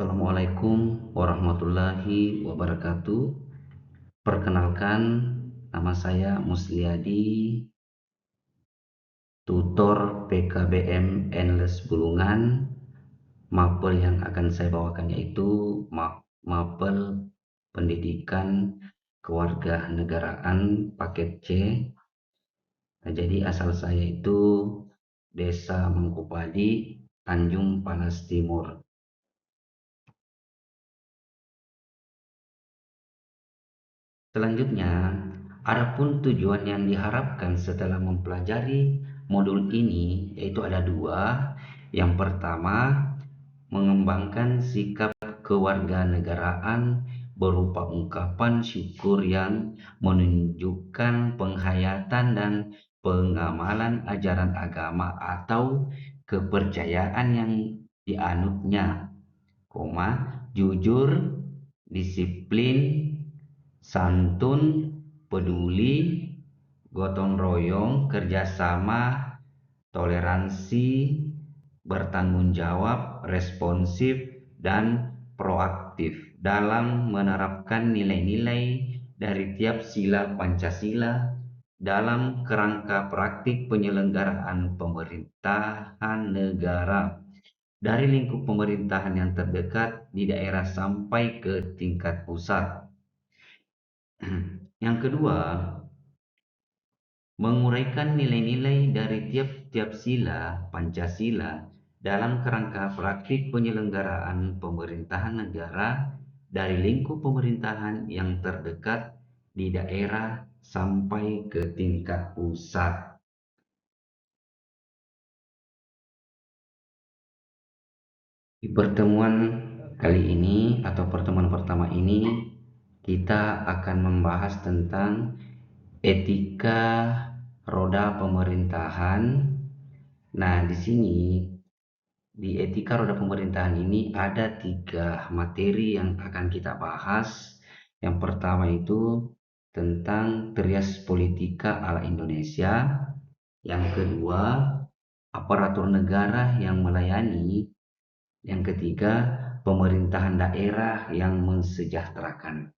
Assalamualaikum warahmatullahi wabarakatuh. Perkenalkan, nama saya Musliadi, tutor PKBM Endless Bulungan. Mapel yang akan saya bawakan yaitu mapel pendidikan kewarganegaraan paket C. Nah, jadi asal saya itu Desa Mangkupadi, Tanjung Palas Timur. Selanjutnya, adapun tujuan yang diharapkan setelah mempelajari modul ini yaitu ada dua. Yang pertama, mengembangkan sikap kewarganegaraan berupa ungkapan syukur yang menunjukkan penghayatan dan pengamalan ajaran agama atau kepercayaan yang dianutnya, jujur, disiplin, santun, peduli, gotong royong, kerjasama, toleransi, bertanggung jawab, responsif, dan proaktif dalam menerapkan nilai-nilai dari tiap sila Pancasila dalam kerangka praktik penyelenggaraan pemerintahan negara dari lingkup pemerintahan yang terdekat di daerah sampai ke tingkat pusat. Yang kedua, menguraikan nilai-nilai dari tiap-tiap sila Pancasila dalam kerangka praktik penyelenggaraan pemerintahan negara dari lingkup pemerintahan yang terdekat di daerah sampai ke tingkat pusat. Di pertemuan kali ini atau pertemuan pertama ini kita akan membahas tentang etika roda pemerintahan. Nah, di sini di etika roda pemerintahan ini ada 3 materi yang akan kita bahas. Yang pertama itu tentang trias politika ala Indonesia. Yang kedua, aparatur negara yang melayani. Yang ketiga, pemerintahan daerah yang mensejahterakan.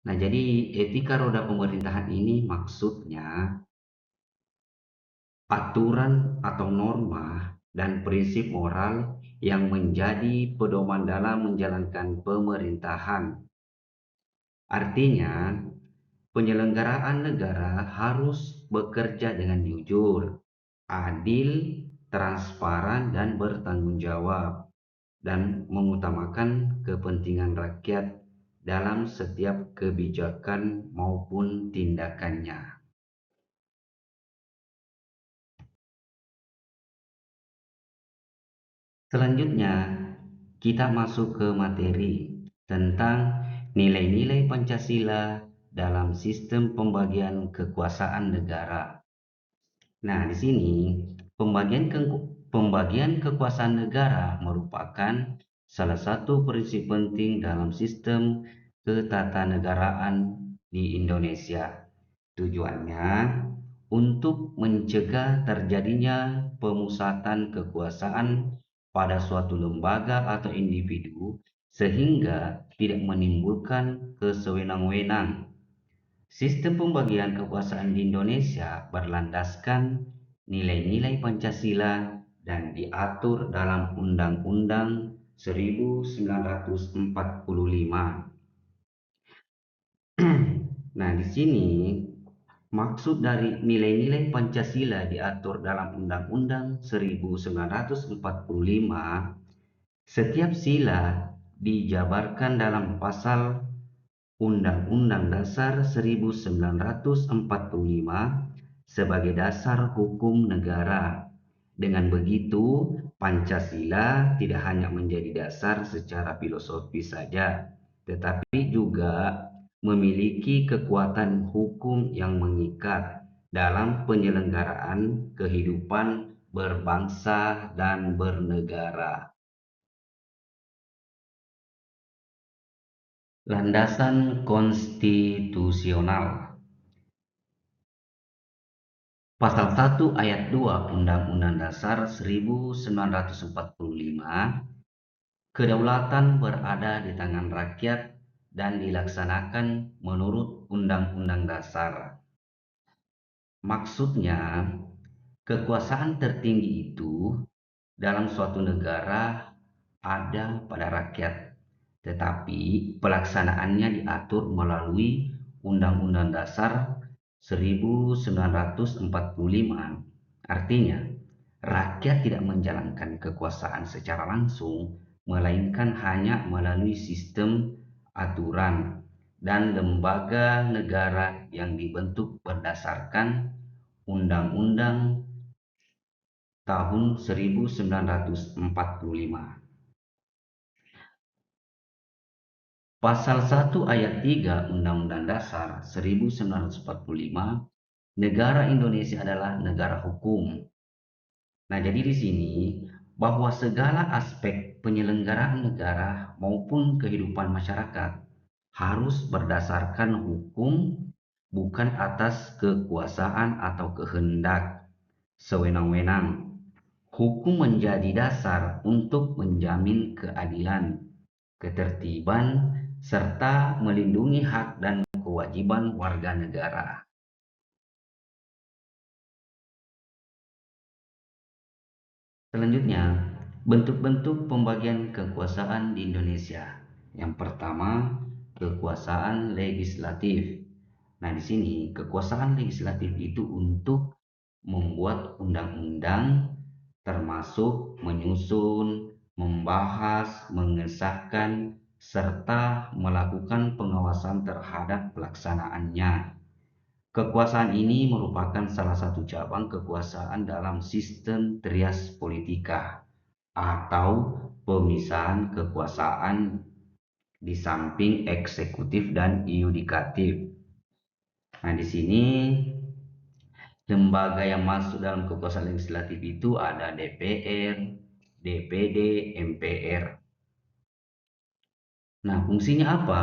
Nah, jadi etika roda pemerintahan ini maksudnya aturan atau norma dan prinsip moral yang menjadi pedoman dalam menjalankan pemerintahan. Artinya, penyelenggaraan negara harus bekerja dengan jujur, adil, transparan, dan bertanggung jawab, dan mengutamakan kepentingan rakyat dalam setiap kebijakan maupun tindakannya. Selanjutnya, kita masuk ke materi tentang nilai-nilai Pancasila dalam sistem pembagian kekuasaan negara. Nah, di sini pembagian kekuasaan negara merupakan salah satu prinsip penting dalam sistem ketatanegaraan di Indonesia. Tujuannya untuk mencegah terjadinya pemusatan kekuasaan pada suatu lembaga atau individu sehingga tidak menimbulkan kesewenang-wenang. Sistem pembagian kekuasaan di Indonesia berlandaskan nilai-nilai Pancasila dan diatur dalam Undang-Undang 1945. Nah, di sini maksud dari nilai-nilai Pancasila diatur dalam Undang-Undang 1945, setiap sila dijabarkan dalam pasal Undang-Undang Dasar 1945 sebagai dasar hukum negara. Dengan begitu, Pancasila tidak hanya menjadi dasar secara filosofis saja, tetapi juga memiliki kekuatan hukum yang mengikat dalam penyelenggaraan kehidupan berbangsa dan bernegara. Landasan konstitusional. Pasal 1 ayat 2 Undang-Undang Dasar 1945 Kedaulatan berada di tangan rakyat dan dilaksanakan menurut Undang-Undang Dasar. Maksudnya, kekuasaan tertinggi itu dalam suatu negara ada pada rakyat, tetapi pelaksanaannya diatur melalui Undang-Undang Dasar 1945. Artinya, rakyat tidak menjalankan kekuasaan secara langsung, melainkan hanya melalui sistem aturan dan lembaga negara yang dibentuk berdasarkan Undang-Undang tahun 1945. Pasal 1 ayat 3 Undang-Undang Dasar 1945, negara Indonesia adalah negara hukum. Nah, jadi di sini bahwa segala aspek penyelenggaraan negara maupun kehidupan masyarakat harus berdasarkan hukum, bukan atas kekuasaan atau kehendak sewenang-wenang. Hukum menjadi dasar untuk menjamin keadilan, ketertiban, serta melindungi hak dan kewajiban warga negara. Selanjutnya, bentuk-bentuk pembagian kekuasaan di Indonesia. Yang pertama, kekuasaan legislatif. Nah, di sini kekuasaan legislatif itu untuk membuat undang-undang, termasuk menyusun, membahas, mengesahkan, serta melakukan pengawasan terhadap pelaksanaannya. Kekuasaan ini merupakan salah satu cabang kekuasaan dalam sistem trias politika atau pemisahan kekuasaan di samping eksekutif dan yudikatif. Nah, di sini lembaga yang masuk dalam kekuasaan legislatif itu ada DPR, DPD, MPR. Nah, fungsinya apa?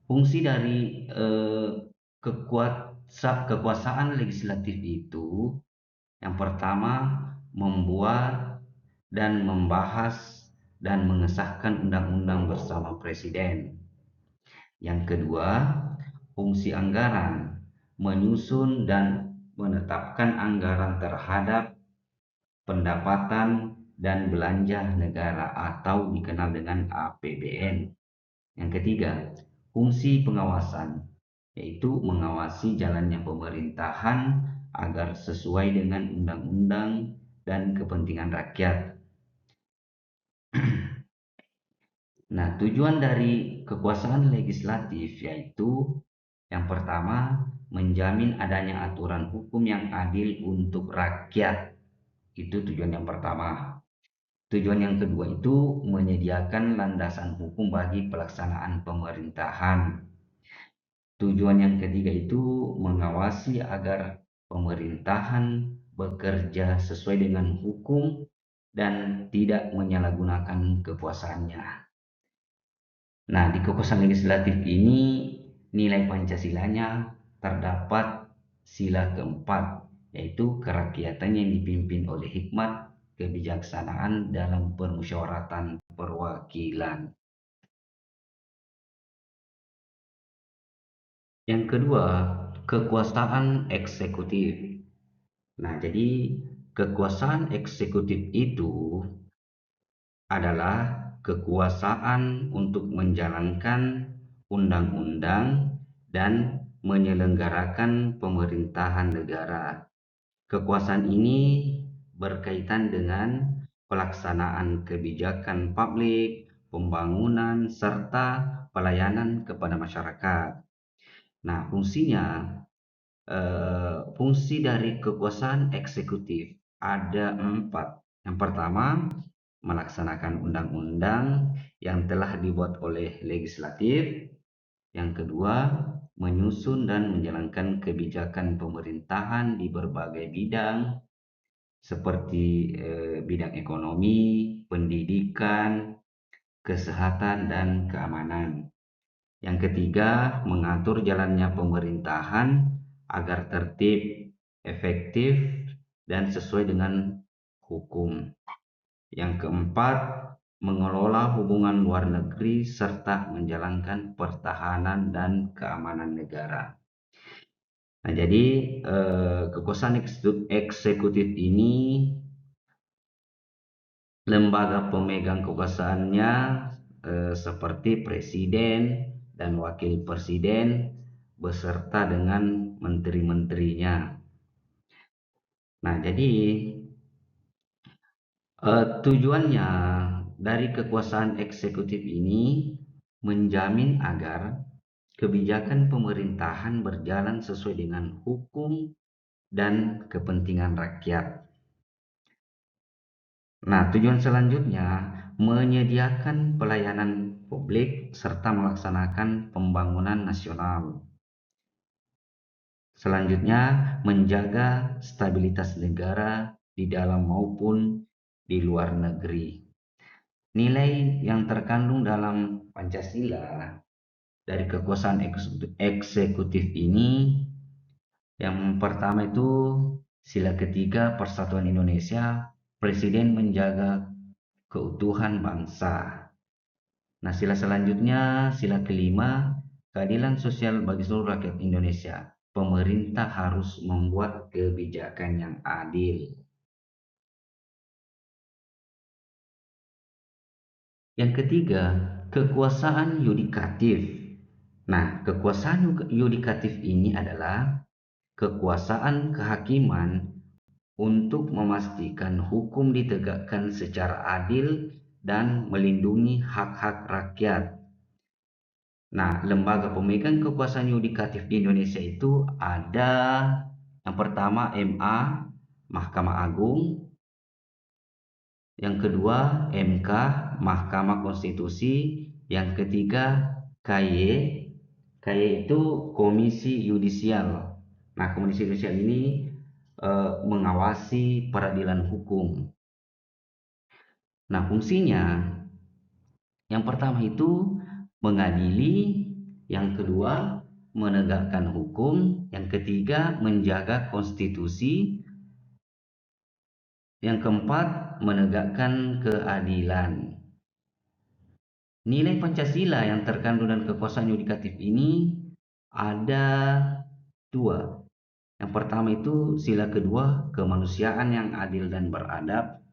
Fungsi dari kekuasaan legislatif itu yang pertama membuat dan membahas dan mengesahkan undang-undang bersama Presiden. Yang kedua, fungsi anggaran, menyusun dan menetapkan anggaran terhadap pendapatan dan belanja negara atau dikenal dengan APBN. Yang ketiga, fungsi pengawasan, yaitu mengawasi jalannya pemerintahan agar sesuai dengan undang-undang dan kepentingan rakyat. Nah, tujuan dari kekuasaan legislatif yaitu yang pertama, menjamin adanya aturan hukum yang adil untuk rakyat. Itu tujuan yang pertama. Tujuan yang kedua itu menyediakan landasan hukum bagi pelaksanaan pemerintahan. Tujuan yang ketiga itu mengawasi agar pemerintahan bekerja sesuai dengan hukum dan tidak menyalahgunakan kekuasaannya. Nah, di kekuasaan legislatif ini nilai Pancasilanya terdapat sila keempat, yaitu kerakyatan yang dipimpin oleh hikmat kebijaksanaan dalam permusyawaratan perwakilan. Yang kedua, kekuasaan eksekutif. Nah, jadi kekuasaan eksekutif itu adalah kekuasaan untuk menjalankan undang-undang dan menyelenggarakan pemerintahan negara. Kekuasaan ini berkaitan dengan pelaksanaan kebijakan publik, pembangunan, serta pelayanan kepada masyarakat. Nah, fungsi dari kekuasaan eksekutif ada 4. Yang pertama, melaksanakan undang-undang yang telah dibuat oleh legislatif. Yang kedua, menyusun dan menjalankan kebijakan pemerintahan di berbagai bidang seperti bidang ekonomi, pendidikan, kesehatan, dan keamanan. Yang ketiga, mengatur jalannya pemerintahan agar tertib, efektif, dan sesuai dengan hukum. Yang keempat, mengelola hubungan luar negeri, serta menjalankan pertahanan dan keamanan negara. Nah, jadi kekuasaan eksekutif ini lembaga pemegang kekuasaannya seperti presiden dan wakil presiden beserta dengan menteri-menterinya. Nah, jadi tujuannya dari kekuasaan eksekutif ini menjamin agar kebijakan pemerintahan berjalan sesuai dengan hukum dan kepentingan rakyat. Nah, tujuan selanjutnya menyediakan pelayanan publik serta melaksanakan pembangunan nasional. Selanjutnya, menjaga stabilitas negara di dalam maupun di luar negeri. Nilai yang terkandung dalam Pancasila dari kekuasaan eksekutif ini, yang pertama itu sila ketiga Persatuan Indonesia, Presiden menjaga keutuhan bangsa. Nah, sila selanjutnya, sila kelima, keadilan sosial bagi seluruh rakyat Indonesia. Pemerintah harus membuat kebijakan yang adil. Yang ketiga, kekuasaan yudikatif. Nah, kekuasaan yudikatif ini adalah kekuasaan kehakiman untuk memastikan hukum ditegakkan secara adil dan melindungi hak-hak rakyat. Nah, lembaga pemegang kekuasaan yudikatif di Indonesia itu ada yang pertama MA, Mahkamah Agung, yang kedua MK, Mahkamah Konstitusi, yang ketiga KY. KY itu Komisi Yudisial. Nah, Komisi Yudisial ini mengawasi peradilan hukum. Nah, fungsinya yang pertama itu mengadili, yang kedua menegakkan hukum, yang ketiga menjaga konstitusi, yang keempat menegakkan keadilan. Nilai Pancasila yang terkandung dalam kekuasaan yudikatif ini ada dua. Yang pertama itu sila kedua, kemanusiaan yang adil dan beradab,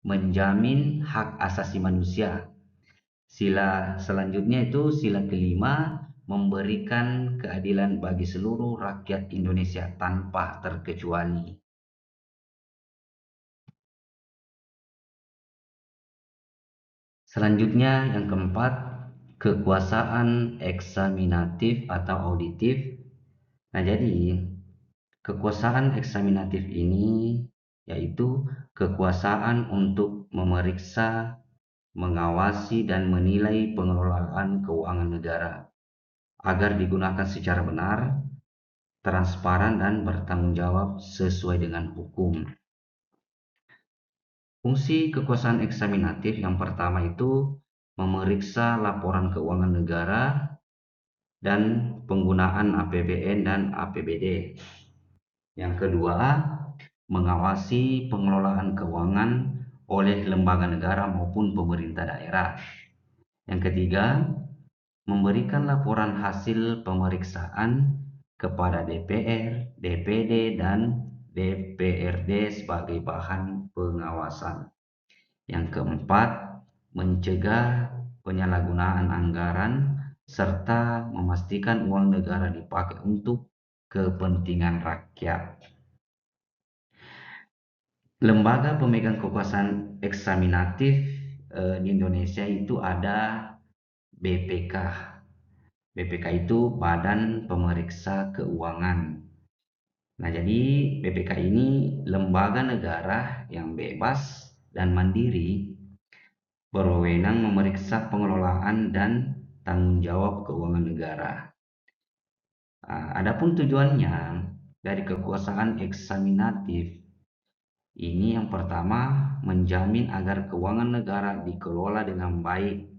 menjamin hak asasi manusia. Sila selanjutnya itu sila kelima, memberikan keadilan bagi seluruh rakyat Indonesia tanpa terkecuali. Selanjutnya yang keempat, kekuasaan eksaminatif atau auditif. Nah, jadi kekuasaan eksaminatif ini yaitu kekuasaan untuk memeriksa, mengawasi dan menilai pengelolaan keuangan negara agar digunakan secara benar, transparan dan bertanggung jawab sesuai dengan hukum. Fungsi kekuasaan eksaminatif yang pertama itu memeriksa laporan keuangan negara dan penggunaan APBN dan APBD. Yang kedua, mengawasi pengelolaan keuangan oleh lembaga negara maupun pemerintah daerah. Yang ketiga, memberikan laporan hasil pemeriksaan kepada DPR, DPD, dan DPRD sebagai bahan pengawasan. Yang keempat, mencegah penyalahgunaan anggaran serta memastikan uang negara dipakai untuk kepentingan rakyat. Lembaga pemegang kekuasaan eksaminatif di Indonesia itu ada BPK. BPK itu Badan Pemeriksa Keuangan. Nah, jadi BPK ini lembaga negara yang bebas dan mandiri, berwenang memeriksa pengelolaan dan tanggung jawab keuangan negara. Adapun tujuannya dari kekuasaan eksaminatif ini, yang pertama menjamin agar keuangan negara dikelola dengan baik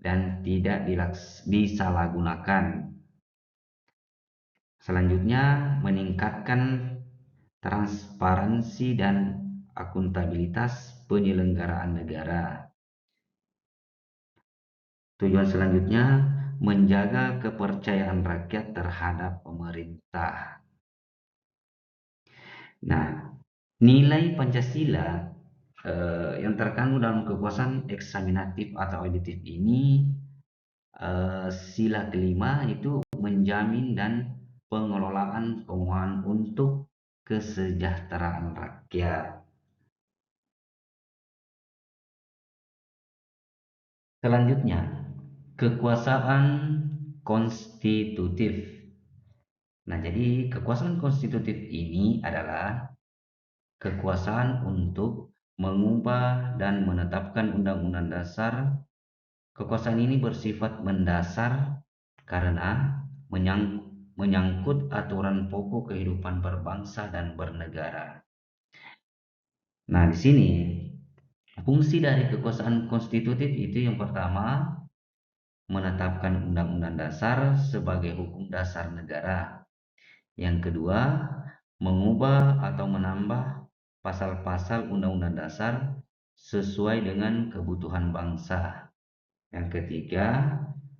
dan tidak disalahgunakan. Selanjutnya, meningkatkan transparansi dan akuntabilitas penyelenggaraan negara. Tujuan selanjutnya, menjaga kepercayaan rakyat terhadap pemerintah. Nah, nilai Pancasila yang terkandung dalam kekuasaan eksaminatif atau auditif ini, sila kelima itu menjamin dan pengelolaan keuangan untuk kesejahteraan rakyat. Selanjutnya, kekuasaan konstitutif. Nah, jadi kekuasaan konstitutif ini adalah kekuasaan untuk mengubah dan menetapkan undang-undang dasar. Kekuasaan ini bersifat mendasar karena menyangkut aturan pokok kehidupan berbangsa dan bernegara. Nah, di sini fungsi dari kekuasaan konstitutif itu yang pertama, menetapkan undang-undang dasar sebagai hukum dasar negara. Yang kedua, mengubah atau menambah pasal-pasal undang-undang dasar sesuai dengan kebutuhan bangsa. Yang ketiga,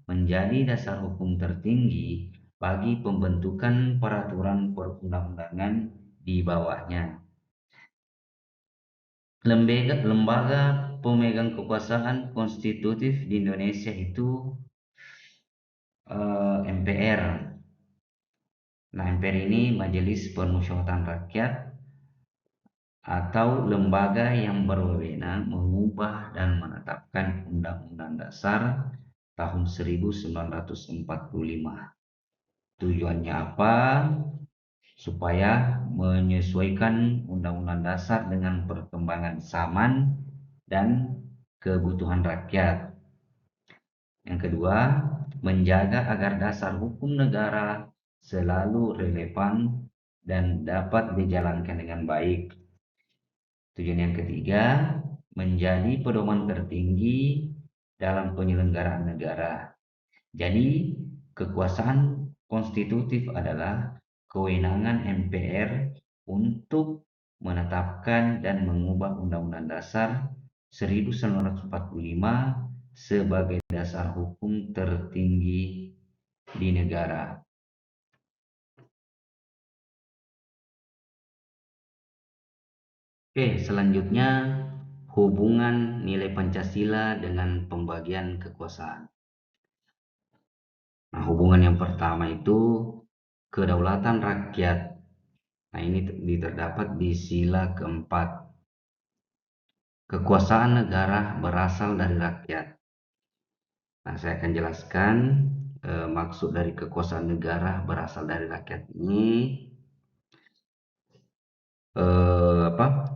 menjadi dasar hukum tertinggi bagi pembentukan peraturan perundang-undangan di bawahnya. Lembaga pemegang kekuasaan konstitutif di Indonesia itu MPR. Nah, MPR ini Majelis Permusyawaratan Rakyat, atau lembaga yang berwenang mengubah dan menetapkan Undang-Undang Dasar tahun 1945. Tujuannya apa? Supaya menyesuaikan Undang-Undang Dasar dengan perkembangan zaman dan kebutuhan rakyat. Yang kedua, menjaga agar dasar hukum negara selalu relevan dan dapat dijalankan dengan baik. Tujuan yang ketiga, menjadi pedoman tertinggi dalam penyelenggaraan negara. Jadi, kekuasaan konstitutif adalah kewenangan MPR untuk menetapkan dan mengubah Undang-Undang Dasar 1945 sebagai dasar hukum tertinggi di negara. Oke, selanjutnya hubungan nilai Pancasila dengan pembagian kekuasaan. Nah, hubungan yang pertama itu kedaulatan rakyat. Nah, ini terdapat di sila keempat. Kekuasaan negara berasal dari rakyat. Nah, saya akan jelaskan maksud dari kekuasaan negara berasal dari rakyat ini.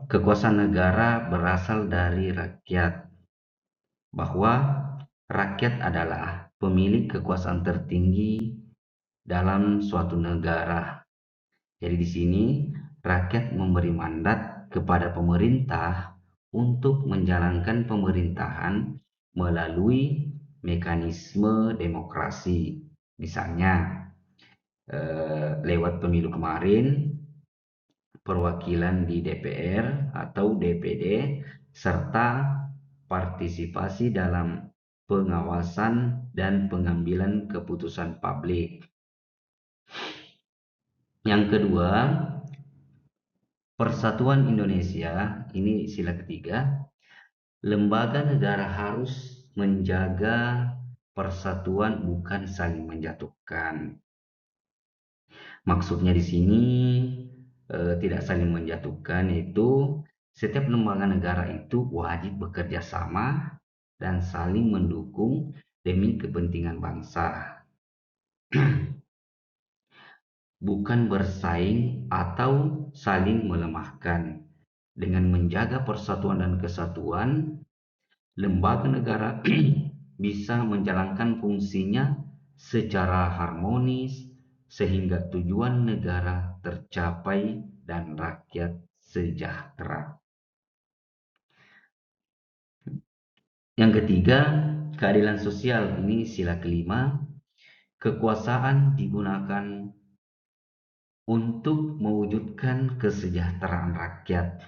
Kekuasaan negara berasal dari rakyat, bahwa rakyat adalah pemilik kekuasaan tertinggi dalam suatu negara. Jadi di sini rakyat memberi mandat kepada pemerintah untuk menjalankan pemerintahan melalui mekanisme demokrasi. Misalnya lewat pemilu kemarin, perwakilan di DPR atau DPD, serta partisipasi dalam pengawasan dan pengambilan keputusan publik. Yang kedua, Persatuan Indonesia, ini sila ketiga, lembaga negara harus menjaga persatuan, bukan saling menjatuhkan. Maksudnya di sini tidak saling menjatuhkan, yaitu setiap lembaga negara itu wajib bekerja sama dan saling mendukung demi kepentingan bangsa. Bukan bersaing atau saling melemahkan. Dengan menjaga persatuan dan kesatuan, lembaga negara bisa menjalankan fungsinya secara harmonis sehingga tujuan negara tercapai dan rakyat sejahtera. Yang ketiga, keadilan sosial, ini sila kelima. Kekuasaan digunakan untuk mewujudkan kesejahteraan rakyat.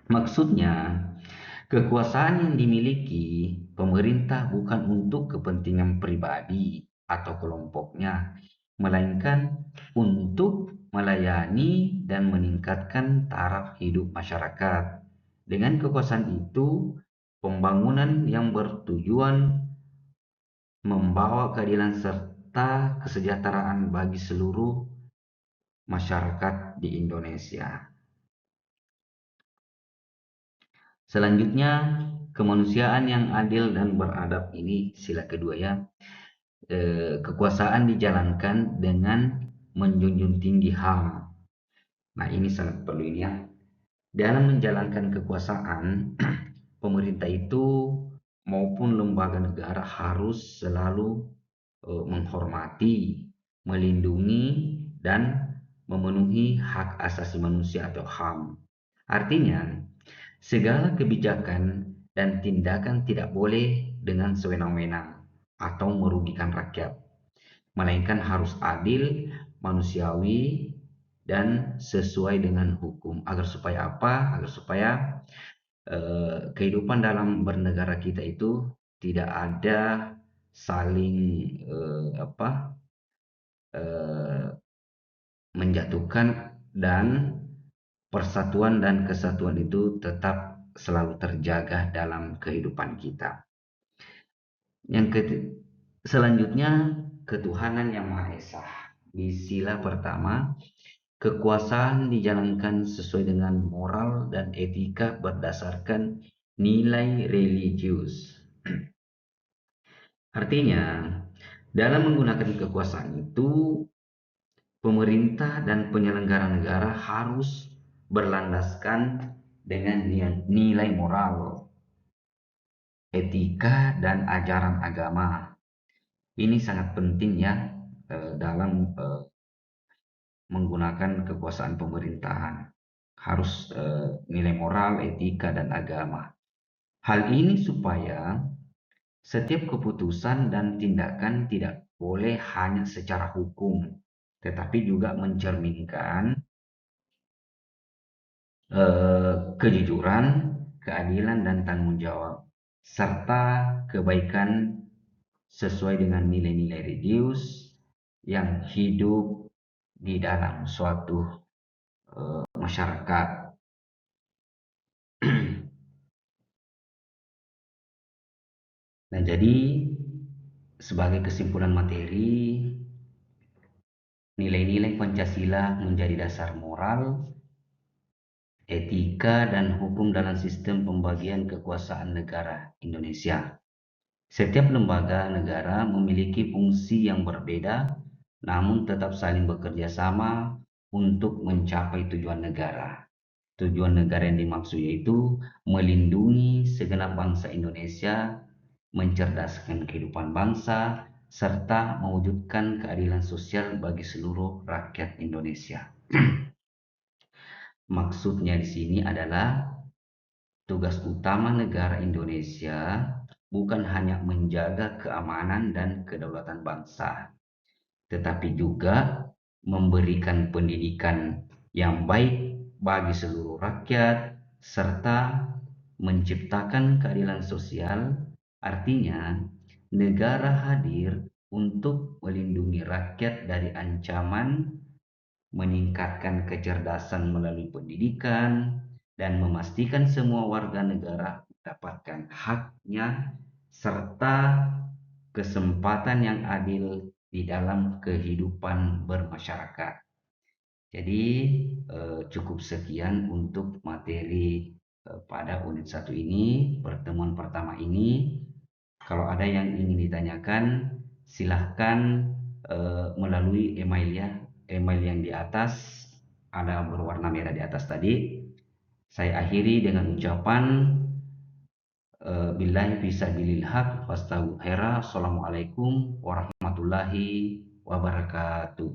Maksudnya, Kekuasaan yang dimiliki pemerintah bukan untuk kepentingan pribadi atau kelompoknya, melainkan untuk melayani dan meningkatkan taraf hidup masyarakat. Dengan kekuasaan itu, pembangunan yang bertujuan membawa keadilan serta kesejahteraan bagi seluruh masyarakat di Indonesia. Selanjutnya, kemanusiaan yang adil dan beradab ini sila kedua ya. Kekuasaan dijalankan dengan menjunjung tinggi HAM. Nah, ini sangat perlu ini ya. Dalam menjalankan kekuasaan, pemerintah itu maupun lembaga negara harus selalu menghormati, melindungi, dan memenuhi hak asasi manusia atau HAM. Artinya, segala kebijakan dan tindakan tidak boleh dengan sewenang-wenang atau merugikan rakyat, melainkan harus adil, manusiawi, dan sesuai dengan hukum. Agar supaya apa? Agar supaya kehidupan dalam bernegara kita itu tidak ada saling menjatuhkan, dan persatuan dan kesatuan itu tetap selalu terjaga dalam kehidupan kita. Selanjutnya, ketuhanan yang Maha Esa. Di sila pertama, kekuasaan dijalankan sesuai dengan moral dan etika berdasarkan nilai religius. Artinya, dalam menggunakan kekuasaan itu, pemerintah dan penyelenggara negara harus berlandaskan dengan nilai moral, etika, dan ajaran agama. Ini sangat penting ya dalam menggunakan kekuasaan pemerintahan. Harus nilai moral, etika, dan agama. Hal ini supaya setiap keputusan dan tindakan tidak boleh hanya secara hukum, tetapi juga mencerminkan kejujuran, keadilan, dan tanggung jawab, serta kebaikan sesuai dengan nilai-nilai religius yang hidup di dalam suatu masyarakat. Nah, jadi sebagai kesimpulan materi, nilai-nilai Pancasila menjadi dasar moral, etika, dan hukum dalam sistem pembagian kekuasaan negara Indonesia. Setiap lembaga negara memiliki fungsi yang berbeda, namun tetap saling bekerja sama untuk mencapai tujuan negara. Tujuan negara yang dimaksud yaitu melindungi segenap bangsa Indonesia, mencerdaskan kehidupan bangsa, serta mewujudkan keadilan sosial bagi seluruh rakyat Indonesia. Maksudnya di sini adalah tugas utama negara Indonesia bukan hanya menjaga keamanan dan kedaulatan bangsa, tetapi juga memberikan pendidikan yang baik bagi seluruh rakyat, serta menciptakan keadilan sosial. Artinya, negara hadir untuk melindungi rakyat dari ancaman, meningkatkan kecerdasan melalui pendidikan, dan memastikan semua warga negara mendapatkan haknya serta kesempatan yang adil di dalam kehidupan bermasyarakat. Jadi cukup sekian untuk materi pada unit 1 ini, pertemuan pertama ini. Kalau ada yang ingin ditanyakan, silahkan melalui email ya, email yang di atas, ada berwarna merah di atas tadi. Saya akhiri dengan ucapan billahi fisabilil haq wastaghfirullah. Assalamualaikum warahmatullahi wabarakatuh.